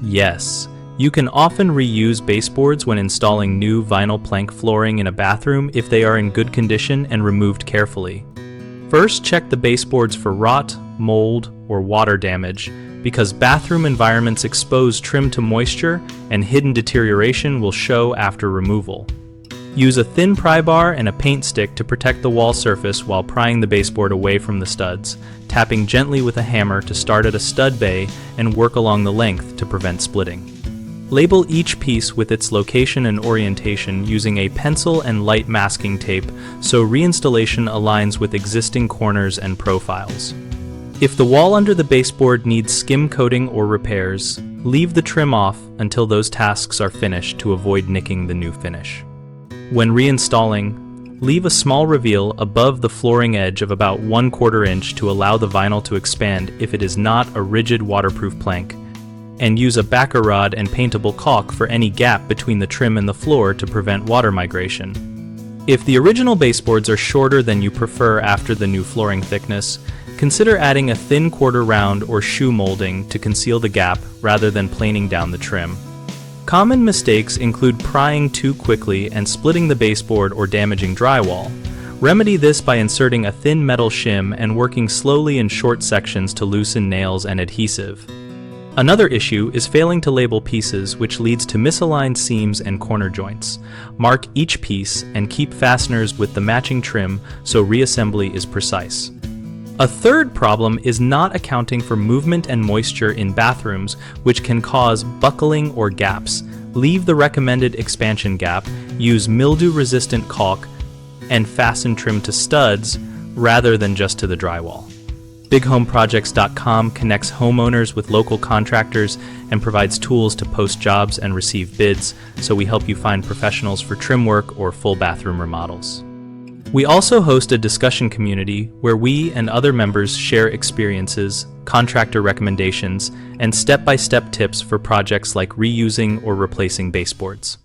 Yes, you can often reuse baseboards when installing new vinyl plank flooring in a bathroom if they are in good condition and removed carefully. First, check the baseboards for rot, mold, or water damage, because bathroom environments expose trim to moisture and hidden deterioration will show after removal. Use a thin pry bar and a paint stick to protect the wall surface while prying the baseboard away from the studs, tapping gently with a hammer to start at a stud bay and work along the length to prevent splitting. Label each piece with its location and orientation using a pencil and light masking tape so reinstallation aligns with existing corners and profiles. If the wall under the baseboard needs skim coating or repairs, leave the trim off until those tasks are finished to avoid nicking the new finish. When reinstalling, leave a small reveal above the flooring edge of about 1/4 inch to allow the vinyl to expand if it is not a rigid waterproof plank, and use a backer rod and paintable caulk for any gap between the trim and the floor to prevent water migration. If the original baseboards are shorter than you prefer after the new flooring thickness, consider adding a thin quarter round or shoe molding to conceal the gap rather than planing down the trim. Common mistakes include prying too quickly and splitting the baseboard or damaging drywall. Remedy this by inserting a thin metal shim and working slowly in short sections to loosen nails and adhesive. Another issue is failing to label pieces, which leads to misaligned seams and corner joints. Mark each piece and keep fasteners with the matching trim so reassembly is precise. A third problem is not accounting for movement and moisture in bathrooms, which can cause buckling or gaps. Leave the recommended expansion gap, use mildew-resistant caulk, and fasten trim to studs rather than just to the drywall. BigHomeProjects.com connects homeowners with local contractors and provides tools to post jobs and receive bids, so we help you find professionals for trim work or full bathroom remodels. We also host a discussion community where we and other members share experiences, contractor recommendations, and step-by-step tips for projects like reusing or replacing baseboards.